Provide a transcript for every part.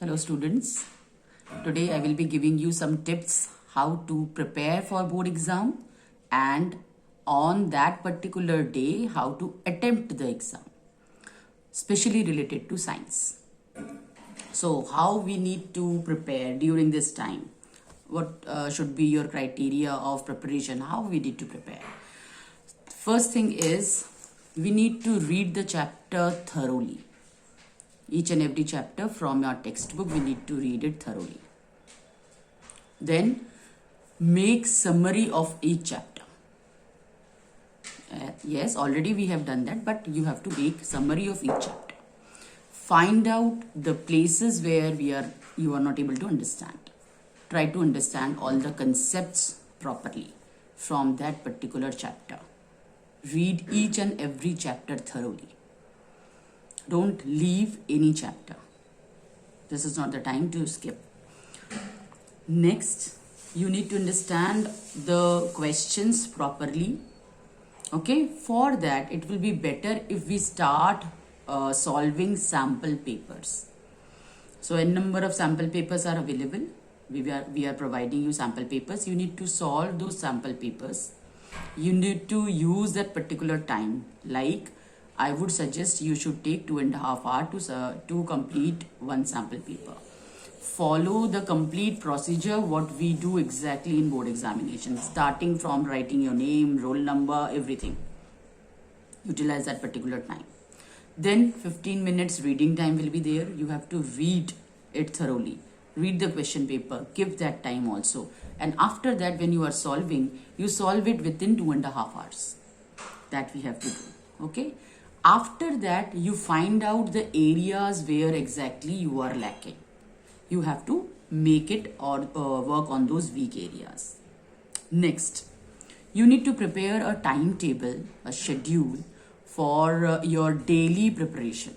Hello students, today I will be giving you some tips how to prepare for board exam and on that particular day how to attempt the exam, especially related to science. So how we need to prepare during this time, what should be your criteria of preparation, how we need to prepare. First thing is we need to read the chapter thoroughly. Each and every chapter from your textbook, we need to read it thoroughly. Then make summary of each chapter. Yes, already we have done that, but you have to make summary of each chapter. Find out the places where you are not able to understand. Try to understand all the concepts properly from that particular chapter. Read each and every chapter thoroughly. Don't leave any chapter. This is not the time to skip. Next, you need to understand the questions properly. Okay, for that it will be better if we start solving sample papers. So a number of sample papers are available. We are providing you sample papers. You need to solve those sample papers. You need to use that particular time. Like I would suggest you should take 2.5 hours to complete one sample paper. Follow the complete procedure what we do exactly in board examination, starting from writing your name, roll number, everything. Utilize that particular time. Then 15 minutes reading time will be there. You have to read it thoroughly. Read the question paper, give that time also. And after that, when you are solving, you solve it within 2.5 hours. That we have to do. Okay. After that, you find out the areas where exactly you are lacking. You have to make it or work on those weak areas. Next, you need to prepare a timetable, a schedule for your daily preparation,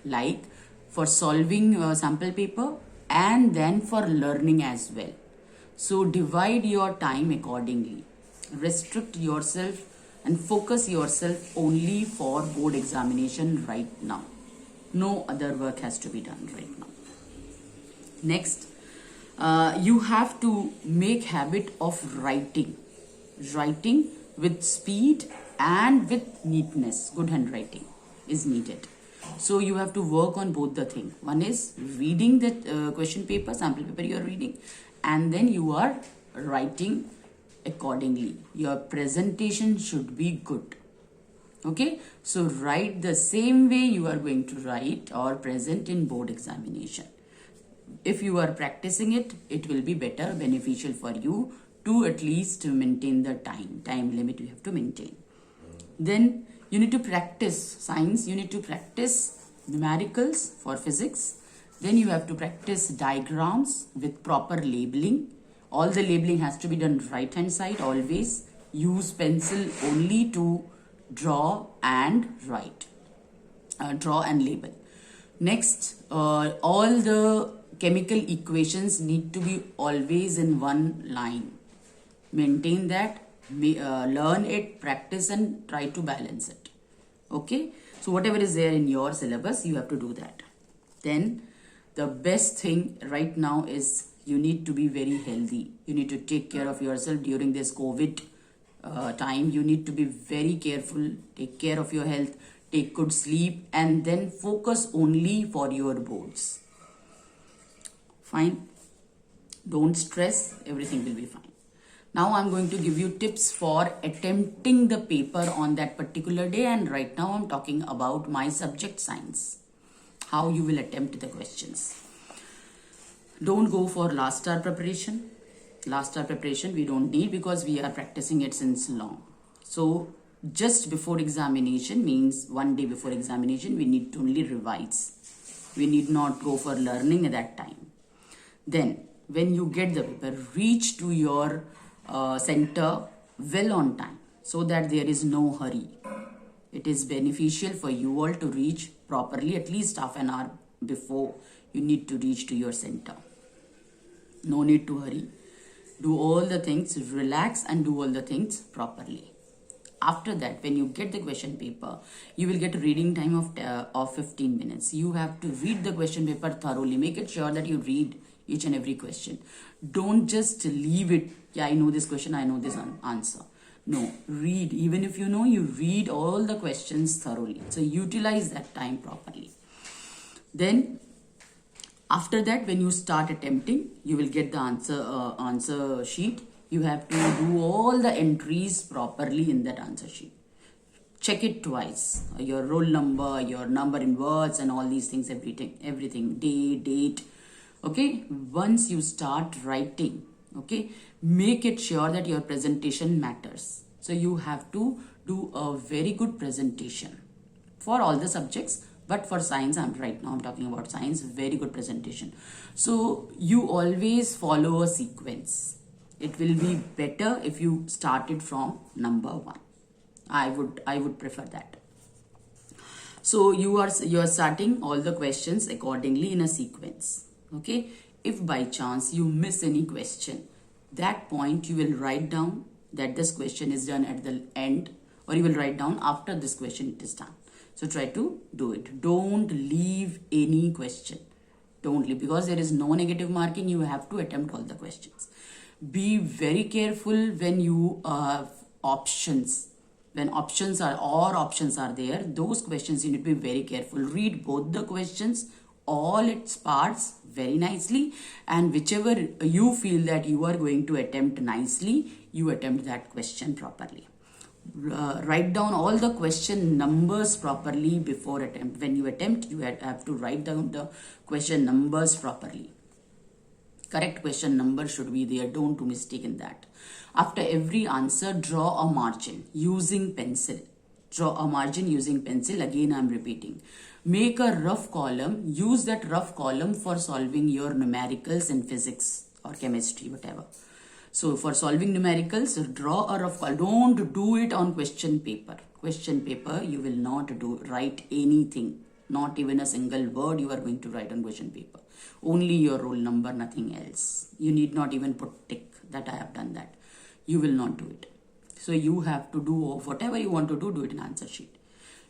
like for solving sample paper and then for learning as well. So divide your time accordingly. Restrict yourself and focus yourself only for board examination right now. No other work has to be done right now. Next, you have to make habit of writing with speed and with neatness. Good handwriting is needed. So you have to work on both the things. One is reading the question paper, sample paper you are reading, and then you are writing accordingly. Your presentation should be good. Okay, so write the same way you are going to write or present in board examination. If you are practicing it, it will be better, beneficial for you to at least maintain the time limit you have to maintain. Then you need to practice science, you need to practice numericals for physics. Then you have to practice diagrams with proper labeling. All the labeling has to be done right hand side always. Use pencil only to draw and write. Draw and label. Next, all the chemical equations need to be always in one line. Maintain that, learn it, practice and try to balance it. Okay, so whatever is there in your syllabus, you have to do that. Then the best thing right now is you need to be very healthy. You need to take care of yourself during this COVID time. You need to be very careful, take care of your health, take good sleep and then focus only for your boards. Fine. Don't stress, everything will be fine. Now I'm going to give you tips for attempting the paper on that particular day, and right now I'm talking about my subject science. How you will attempt the questions. Don't go for last hour preparation. Last hour preparation we don't need because we are practicing it since long. So just before examination means one day before examination we need to only revise. We need not go for learning at that time. Then when you get the paper, reach to your center well on time so that there is no hurry. It is beneficial for you all to reach properly at least half an hour before you need to reach to your center. No need to hurry. Do all the things, relax and do all the things properly. After that, when you get the question paper, you will get a reading time of 15 minutes. You have to read the question paper thoroughly. Make it sure that you read each and every question. Don't just leave it, yeah, I know this question, I know this answer. No, read. Even if you know, you read all the questions thoroughly. So utilize that time properly. Then after that, when you start attempting, you will get the answer sheet. You have to do all the entries properly in that answer sheet. Check it twice. Your roll number, your number in words, and all these things, everything, date. Okay, once you start writing, okay, make it sure that your presentation matters. So you have to do a very good presentation for all the subjects, but for science, I'm talking about science. Very good presentation. So you always follow a sequence. It will be better if you started from number 1. I would prefer that. So you are starting all the questions accordingly in a sequence. Okay, if by chance you miss any question, that point you will write down that this question is done at the end, or you will write down after this question it is done. So try to do it. Don't leave any question. Don't leave, because there is no negative marking. You have to attempt all the questions. Be very careful when you have options. When options are there, those questions you need to be very careful. Read both the questions, all its parts very nicely, and whichever you feel that you are going to attempt nicely, you attempt that question properly. Write down all the question numbers properly before attempt. When you attempt, you have to write down the question numbers properly. Correct question number should be there. Don't do mistake in that. After every answer, draw a margin using pencil. Draw a margin using pencil. Again, I'm repeating. Make a rough column. Use that rough column for solving your numericals in physics or chemistry, whatever. So for solving numericals, draw a rough column. Don't do it on question paper. Question paper, you will not write anything. Not even a single word you are going to write on question paper. Only your roll number, nothing else. You need not even put tick that I have done that. You will not do it. So you have to do whatever you want to do it in answer sheet.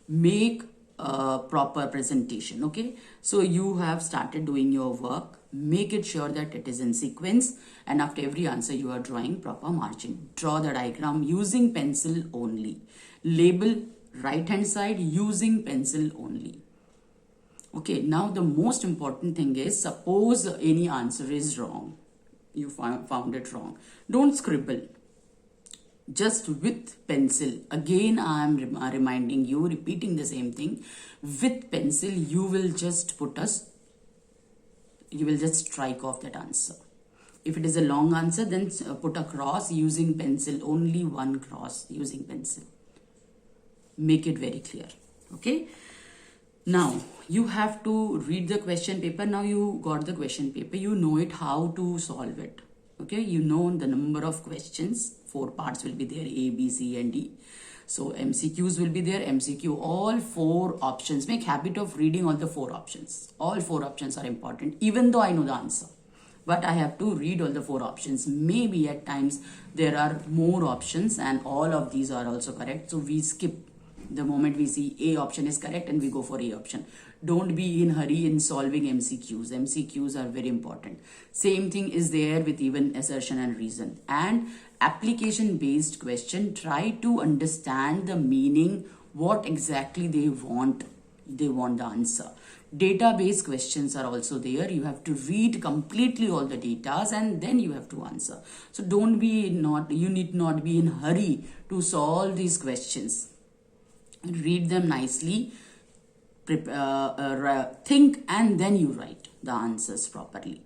Make a proper presentation. Okay, so you have started doing your work. Make it sure that it is in sequence, and after every answer you are drawing proper margin. Draw the diagram using pencil only. Label right hand side using pencil only. Okay, now the most important thing is, suppose any answer is wrong. You found it wrong. Don't scribble. Just with pencil. Again, I am reminding you, repeating the same thing. With pencil, you will just strike off that answer. If it is a long answer, then put a cross using pencil. Only one cross using pencil. Make it very clear. Okay. Now, you have to read the question paper. Now you got the question paper. You know it, how to solve it. Okay, you know the number of questions. 4 parts will be there, A, B, C, and D. So MCQs will be there. MCQ, all 4 options. Make habit of reading all the 4 options. All 4 options are important, even though I know the answer. But I have to read all the 4 options. Maybe at times there are more options and all of these are also correct. So we skip. The moment we see A option is correct and we go for A option. Don't be in hurry in solving MCQs. MCQs are very important. Same thing is there with even assertion and reason. And application based question, try to understand the meaning, what exactly they want the answer. Database questions are also there. You have to read completely all the data and then you have to answer. So you need not be in hurry to solve these questions. Read them nicely, think, and then you write the answers properly.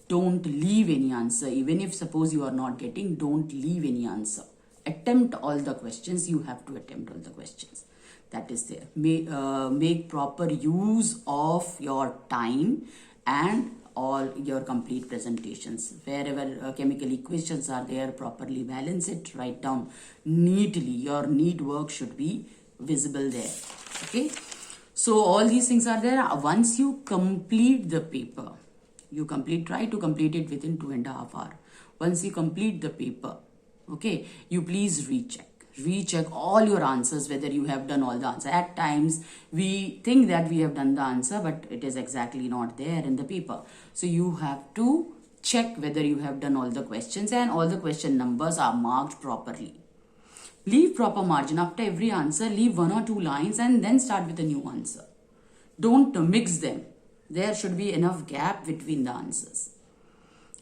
Don't leave any answer. Even if suppose you are not getting, don't leave any answer. Attempt all the questions. You have to attempt all the questions. That is there. Make proper use of your time and all your complete presentations. Wherever chemical equations are there, properly balance it. Write down neatly. Your neat work should be visible there. Okay, so all these things are there. Once you complete the paper, try to complete it within 2.5 hours. Once you complete the paper, okay, you please recheck. recheck all your answers whether you have done all the answer. At times we think that we have done the answer, but it is exactly not there in the paper. So you have to check whether you have done all the questions and all the question numbers are marked properly. Leave proper margin after every answer. Leave 1 or 2 lines and then start with a new answer. Don't mix them. There should be enough gap between the answers.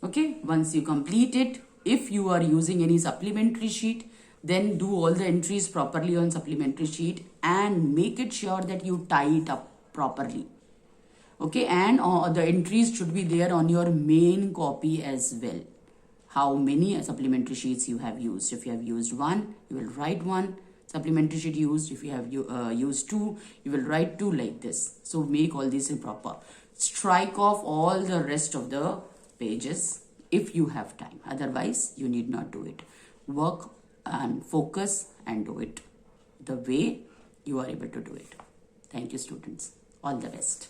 Okay, once you complete it, if you are using any supplementary sheet, then do all the entries properly on supplementary sheet and make it sure that you tie it up properly. Okay, and the entries should be there on your main copy as well. How many supplementary sheets you have used. If you have used 1, you will write 1 supplementary sheet used. If you have used 2, you will write 2, like this. So make all these proper. Strike off all the rest of the pages if you have time. Otherwise, you need not do it. Work and focus and do it the way you are able to do it. Thank you, students. All the best.